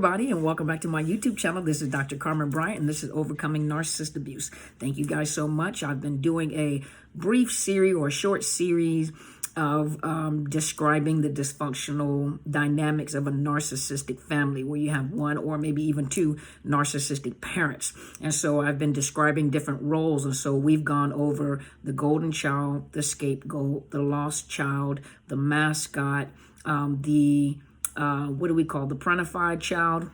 everybody, and welcome back to my YouTube channel. This is Dr. Carmen Bryant, and this is Overcoming Narcissist Abuse. Thank you guys so much. I've been doing a brief series or a short series of describing the dysfunctional dynamics of a narcissistic family where you have one or maybe even two narcissistic parents. And so I've been describing different roles. And so we've gone over the golden child, the scapegoat, the lost child, the mascot, the parentified child,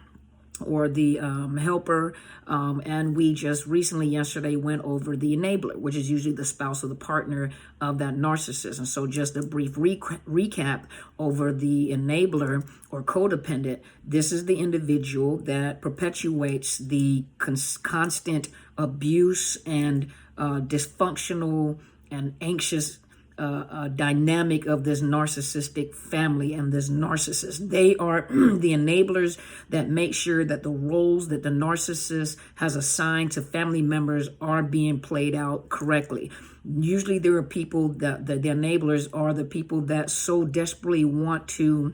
or the helper, and we just recently yesterday went over the enabler, which is usually the spouse or the partner of that narcissist. And so just a brief recap over the enabler or codependent. This is the individual that perpetuates the constant abuse and dysfunctional and anxious dynamic of this narcissistic family and this narcissist. They are the enablers that make sure that the roles that the narcissist has assigned to family members are being played out correctly. Usually there are people that the enablers are the people that so desperately want to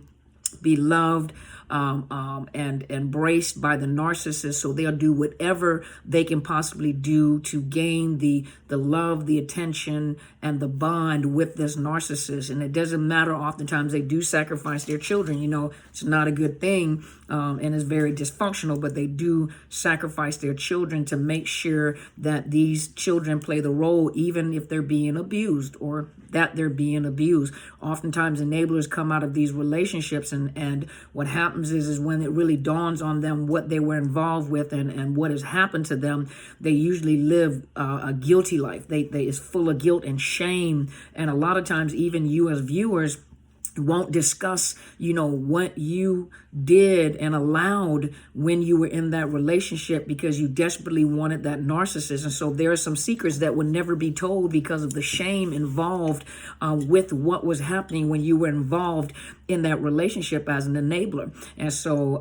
be loved and embraced by the narcissist, so they'll do whatever they can possibly do to gain the love, the attention, and the bond with this narcissist. And it doesn't matter, oftentimes they do sacrifice their children. You know, it's not a good thing, and it's very dysfunctional, but they do sacrifice their children to make sure that these children play the role, even if they're being abused or that they're being abused. Oftentimes enablers come out of these relationships, and what happens is when it really dawns on them what they were involved with and what has happened to them, they usually live a guilty life. They is full of guilt and shame, and a lot of times even you as viewers won't discuss, what you did and allowed when you were in that relationship because you desperately wanted that narcissist. And so there are some secrets that would never be told because of the shame involved with what was happening when you were involved in that relationship as an enabler. And so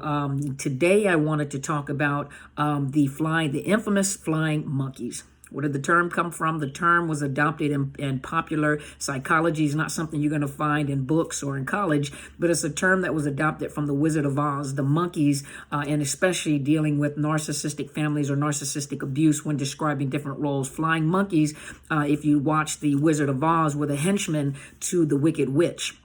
today I wanted to talk about the infamous flying monkeys. Where did the term come from? The term was adopted in popular psychology. It's not something you're going to find in books or in college, but it's a term that was adopted from the Wizard of Oz, the monkeys, and especially dealing with narcissistic families or narcissistic abuse when describing different roles. Flying monkeys, if you watch the Wizard of Oz, were the henchmen to the Wicked Witch.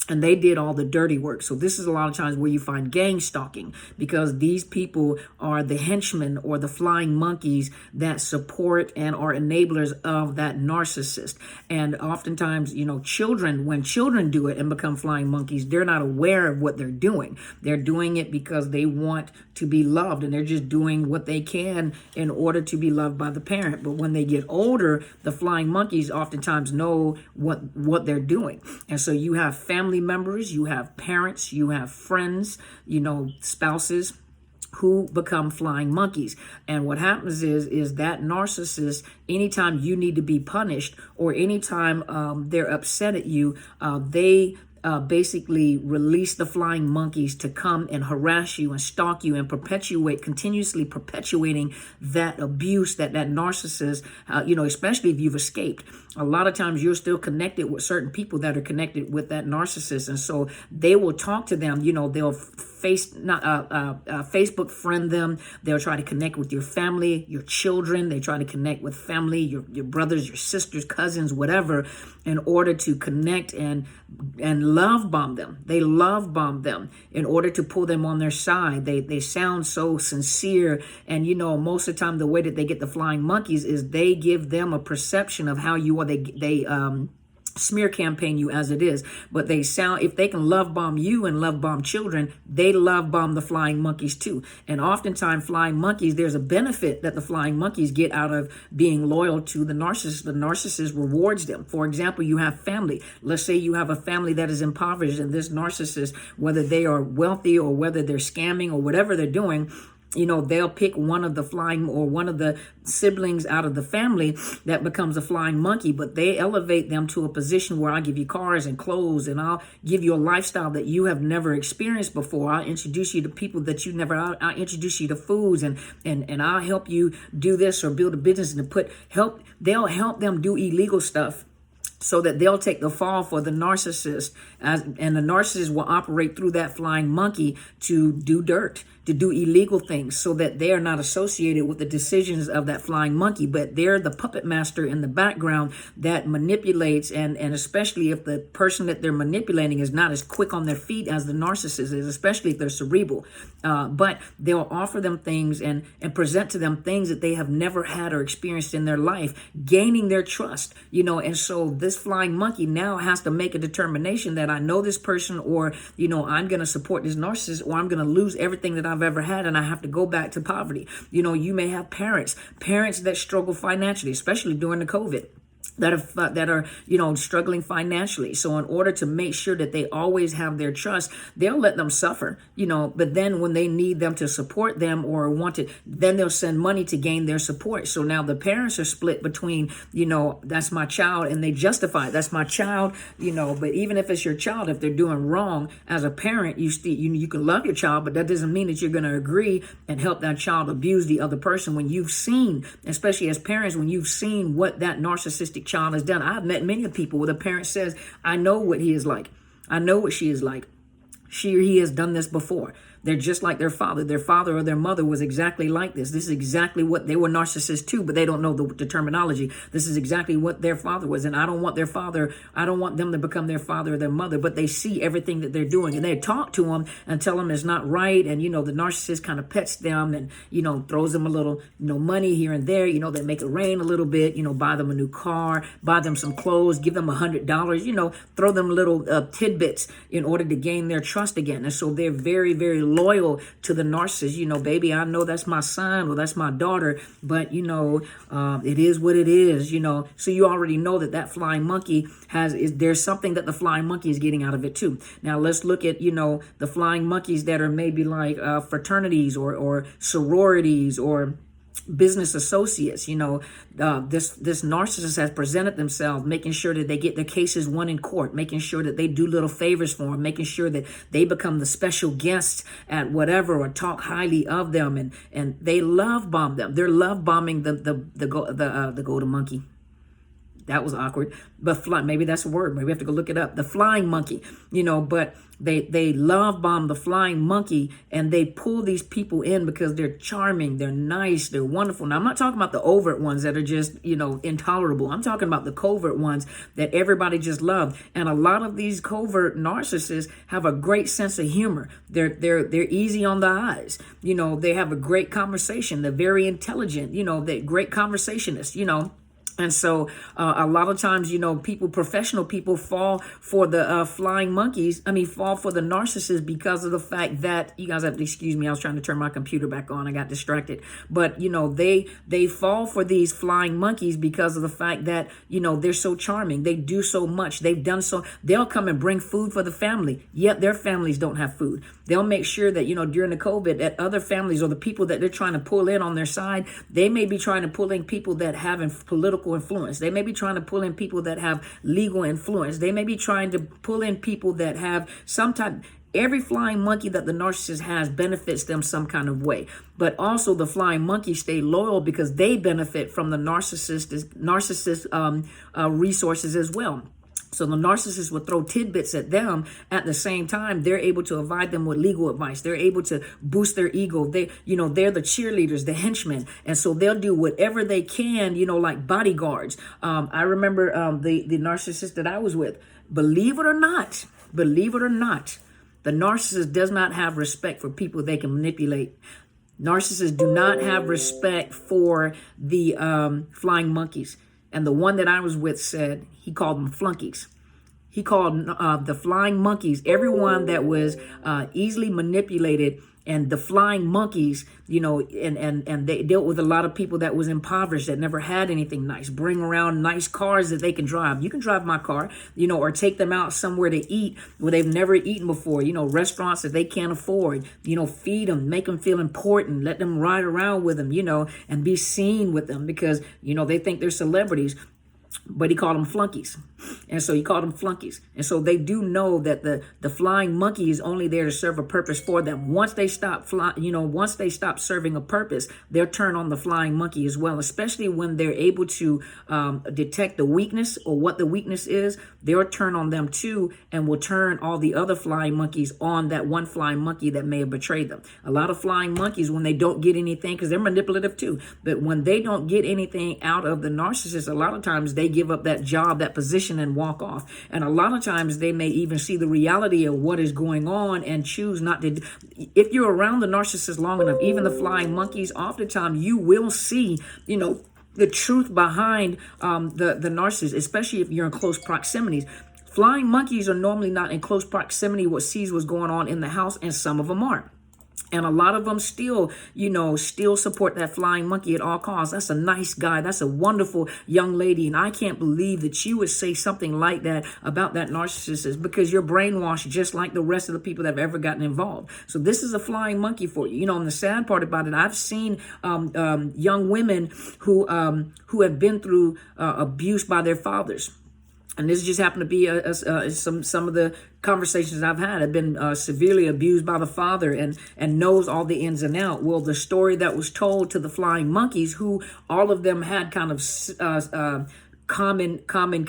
And they did all the dirty work. So this is a lot of times where you find gang stalking, because these people are the henchmen or the flying monkeys that support and are enablers of that narcissist. And oftentimes, children, when children do it and become flying monkeys, they're not aware of what they're doing. They're doing it because they want to be loved, and they're just doing what they can in order to be loved by the parent. But when they get older, the flying monkeys oftentimes know what they're doing. And so you have family members, you have parents, you have friends, spouses who become flying monkeys. And what happens is that narcissist, anytime you need to be punished or anytime they're upset at you, they basically release the flying monkeys to come and harass you and stalk you and continuously perpetuating that abuse that narcissist, especially if you've escaped. A lot of times you're still connected with certain people that are connected with that narcissist. And so they will talk to them, they'll Facebook friend them. They'll try to connect with your family, your children. They try to connect with family, your brothers, your sisters, cousins, whatever, in order to connect and love bomb them. They love bomb them in order to pull them on their side. They sound so sincere. And, most of the time, the way that they get the flying monkeys is they give them a perception of how you are. They smear campaign you as it is, but if they can love bomb you and love bomb children, they love bomb the flying monkeys too. And oftentimes flying monkeys, there's a benefit that the flying monkeys get out of being loyal to the narcissist. The narcissist rewards them. For example, you have family. Let's say you have a family that is impoverished, and this narcissist, whether they are wealthy or whether they're scamming or whatever they're doing, they'll pick one of the flying or one of the siblings out of the family that becomes a flying monkey, but they elevate them to a position where I'll give you cars and clothes, and I'll give you a lifestyle that you have never experienced before. I'll introduce you to people that you never, I'll introduce you to foods, and I'll help you do this or build a business and they'll help them do illegal stuff so that they'll take the fall for the narcissist, and the narcissist will operate through that flying monkey to do dirt, to do illegal things, so that they are not associated with the decisions of that flying monkey, but they're the puppet master in the background that manipulates, and especially if the person that they're manipulating is not as quick on their feet as the narcissist is, especially if they're cerebral. But they'll offer them things and present to them things that they have never had or experienced in their life, gaining their trust, and so this flying monkey now has to make a determination that I know this person, or, I'm going to support this narcissist, or I'm going to lose everything that I've ever had and I have to go back to poverty. You may have parents that struggle financially, especially during the COVID, that are struggling financially. So in order to make sure that they always have their trust, they'll let them suffer, but then when they need them to support them or want to, then they'll send money to gain their support. So now the parents are split between, that's my child, and they justify it. That's my child, but even if it's your child, if they're doing wrong as a parent, you can love your child, but that doesn't mean that you're going to agree and help that child abuse the other person when you've seen, especially as parents, when you've seen what that narcissistic child has done. I've met many people where the parent says, I know what he is like. I know what she is like. She or he has done this before. They're just like their father. Their father or their mother was exactly like this. This is exactly what they were, narcissists too, but they don't know the terminology. This is exactly what their father was. And I don't want them to become their father or their mother, but they see everything that they're doing, and they talk to them and tell them it's not right. And, the narcissist kind of pets them and, throws them a little, money here and there. They make it rain a little bit, buy them a new car, buy them some clothes, give them $100, throw them little tidbits in order to gain their trust again. And so they're very, very loyal to the narcissist. Baby, I know that's my son or that's my daughter, but it is what it is. So you already know that flying monkey there's something that the flying monkey is getting out of it too. Now let's look at the flying monkeys that are maybe like fraternities or sororities or business associates. This narcissist has presented themselves, making sure that they get their cases won in court, making sure that they do little favors for them, making sure that they become the special guests at whatever, or talk highly of them, and they love bomb them. They're love bombing the golden monkey. That was awkward, but maybe that's a word. Maybe we have to go look it up. The flying monkey, but they love bomb the flying monkey, and they pull these people in because they're charming, they're nice, they're wonderful. Now, I'm not talking about the overt ones that are just, intolerable. I'm talking about the covert ones that everybody just loves. And a lot of these covert narcissists have a great sense of humor. They're easy on the eyes. They have a great conversation. They're very intelligent. They're great conversationists, And so a lot of times, professional people fall for the flying monkeys. Fall for the narcissist because of the fact that, you guys have to excuse me, I was trying to turn my computer back on. I got distracted. But, they fall for these flying monkeys because of the fact that, they're so charming. They do so much. They've done so. They'll come and bring food for the family, yet their families don't have food. They'll make sure that, during the COVID, that other families or the people that they're trying to pull in on their side, they may be trying to pull in people that have political influence. They may be trying to pull in people that have legal influence. They may be trying to pull in people that have some type. Every flying monkey that the narcissist has benefits them some kind of way. But also the flying monkeys stay loyal because they benefit from the narcissist resources as well. So the narcissist will throw tidbits at them. At the same time, they're able to provide them with legal advice. They're able to boost their ego. They're the cheerleaders, the henchmen. And so they'll do whatever they can, like bodyguards. I remember the narcissist that I was with. Believe it or not, the narcissist does not have respect for people they can manipulate. Narcissists do not have respect for the flying monkeys. And the one that I was with said he called them flunkies. He called the flying monkeys, everyone that was easily manipulated, and the flying monkeys, and they dealt with a lot of people that was impoverished, that never had anything nice, bring around nice cars that they can drive. You can drive my car, or take them out somewhere to eat where they've never eaten before, restaurants that they can't afford, feed them, make them feel important, let them ride around with them, and be seen with them because, they think they're celebrities. but he called them flunkies. And so he called them flunkies. And so they do know that the flying monkey is only there to serve a purpose for them. Once they stop once they stop serving a purpose, they'll turn on the flying monkey as well, especially when they're able to detect the weakness or what the weakness is. They'll turn on them too, and will turn all the other flying monkeys on that one flying monkey that may have betrayed them. A lot of flying monkeys, when they don't get anything, because they're manipulative too, but when they don't get anything out of the narcissist, a lot of times they give up that job, that position, and walk off. And a lot of times they may even see the reality of what is going on and choose not to. If you're around the narcissist long enough, even the flying monkeys, oftentimes you will see, the truth behind the narcissist, especially if you're in close proximities. Flying monkeys are normally not in close proximity what sees what's going on in the house, and some of them aren't. And a lot of them still support that flying monkey at all costs. That's a nice guy. That's a wonderful young lady. And I can't believe that you would say something like that about that narcissist, because you're brainwashed just like the rest of the people that have ever gotten involved. So this is a flying monkey for you. And the sad part about it, I've seen young women who have been through abuse by their fathers. And this just happened to be some of the conversations I've had. Have been severely abused by the father and knows all the ins and outs. Well, the story that was told to the flying monkeys, who all of them had kind of common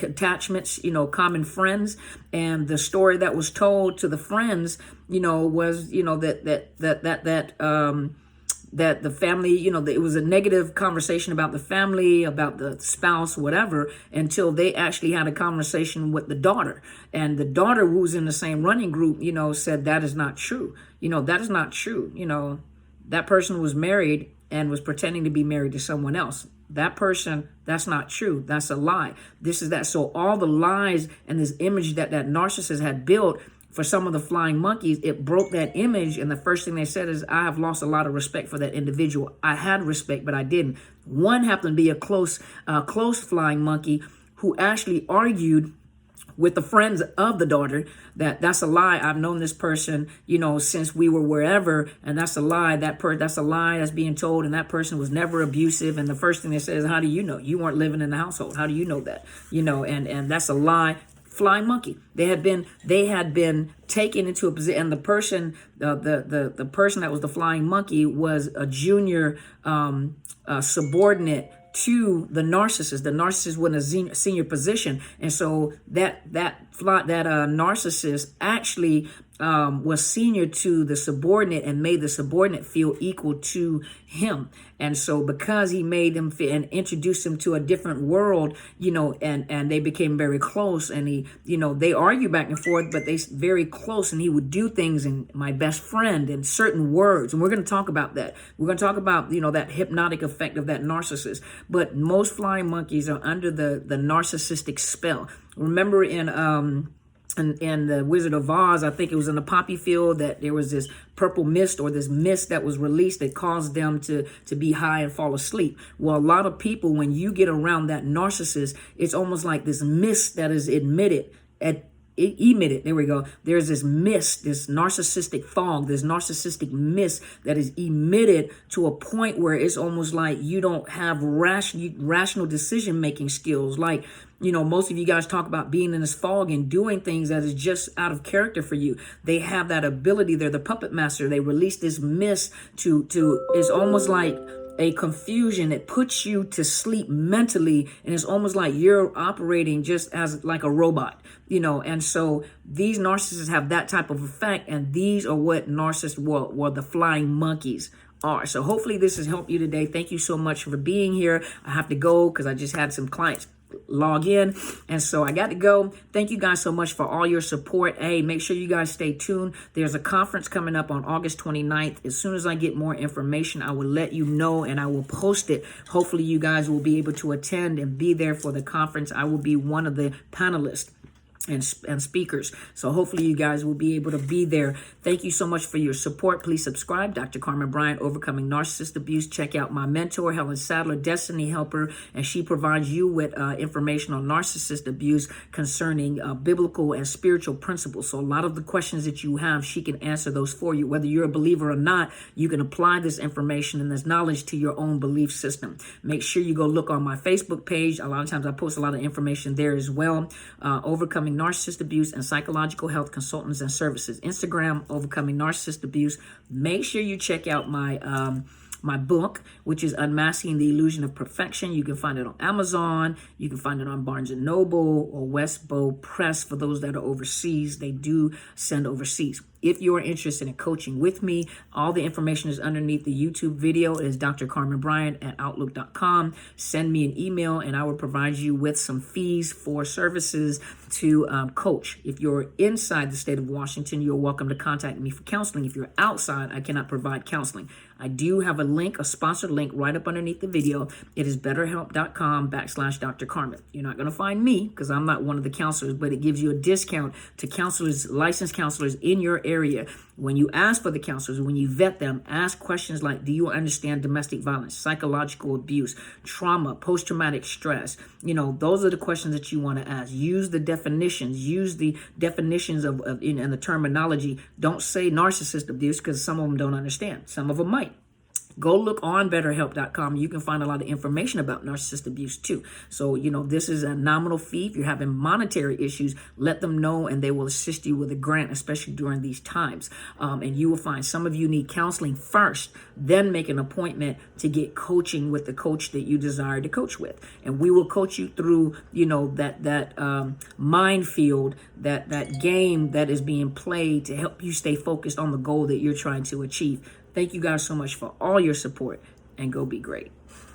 attachments, common friends, and the story that was told to the friends, was that the family, it was a negative conversation about the family, about the spouse, whatever, until they actually had a conversation with the daughter. And the daughter, who was in the same running group, said, that is not true. That is not true. That person was married and was pretending to be married to someone else. That person, that's not true. That's a lie. This is that. So all the lies and this image that narcissist had built for some of the flying monkeys, it broke that image. And the first thing they said is, I have lost a lot of respect for that individual. I had respect, but I didn't. One happened to be a close flying monkey who actually argued with the friends of the daughter that's a lie. I've known this person, since we were wherever, and that's a lie. That's a lie that's being told, and that person was never abusive. And the first thing they said is, how do you know? You weren't living in the household. How do you know that? And that's a lie. Flying monkey. They had been taken into a position, and the person that was the flying monkey was a junior subordinate to the narcissist. The narcissist was in a senior position, and so that narcissist actually was senior to the subordinate and made the subordinate feel equal to him. And so because he made him feel and introduced him to a different world, and they became very close, and they argue back and forth, but they very close, and he would do things in my best friend and certain words. And we're going to talk about that. We're going to talk about, that hypnotic effect of that narcissist. But most flying monkeys are under the narcissistic spell. Remember in the Wizard of Oz, I think it was in the poppy field, that there was this purple mist or this mist that was released that caused them to be high and fall asleep. Well, a lot of people, when you get around that narcissist, it's almost like this mist that is emitted. There we go. There's this mist, this narcissistic fog, this narcissistic mist that is emitted to a point where it's almost like you don't have rational decision-making skills. Like, most of you guys talk about being in this fog and doing things that is just out of character for you. They have that ability. They're the puppet master. They release this mist to it's almost like a confusion. It puts you to sleep mentally, and it's almost like you're operating just as like a robot, and so these narcissists have that type of effect, and these are what narcissists were the flying monkeys are. So hopefully this has helped you today. Thank you so much for being here. I have to go because I just had some clients log in, and so I got to go. Thank you guys so much for all your support. Hey, make sure you guys stay tuned. There's a conference coming up on August 29th. As soon as I get more information, I will let you know, and I will post it. Hopefully you guys will be able to attend and be there for the conference. I will be one of the panelists. and speakers. So hopefully you guys will be able to be there. Thank you so much for your support. Please subscribe. Dr. Carmen Bryant, Overcoming Narcissist Abuse. Check out my mentor, Helen Sadler, Destiny Helper, and she provides you with information on narcissist abuse concerning biblical and spiritual principles. So a lot of the questions that you have, she can answer those for you. Whether you're a believer or not, you can apply this information and this knowledge to your own belief system. Make sure you go look on my Facebook page. A lot of times I post a lot of information there as well. Overcoming Narcissist Abuse and Psychological Health Consultants and Services. Instagram, Overcoming Narcissist Abuse. Make sure you check out my book, which is Unmasking the Illusion of Perfection. You can find it on Amazon. You can find it on Barnes & Noble or Westbow Press for those that are overseas. They do send overseas. If you are interested in coaching with me, all the information is underneath the YouTube video. It is Dr. Carmen Bryant at Outlook.com. Send me an email and I will provide you with some fees for services to coach. If you're inside the state of Washington, you're welcome to contact me for counseling. If you're outside, I cannot provide counseling. I do have a link, a sponsored link right up underneath the video. It is BetterHelp.com/Dr. Carmen. You're not going to find me because I'm not one of the counselors, but it gives you a discount to counselors, licensed counselors in your area. When you ask for the counselors, when you vet them, ask questions like, do you understand domestic violence, psychological abuse, trauma, post-traumatic stress? You know, those are the questions that you want to ask. Use the definitions of and the terminology. Don't say narcissist abuse because some of them don't understand. Some of them might. Go look on BetterHelp.com. You can find a lot of information about narcissist abuse too. So, you know, this is a nominal fee. If you're having monetary issues, let them know and they will assist you with a grant, especially during these times. And you will find some of you need counseling first, then make an appointment to get coaching with the coach that you desire to coach with. And we will coach you through, you know, that minefield, that game that is being played to help you stay focused on the goal that you're trying to achieve. Thank you guys so much for all your support and go be great.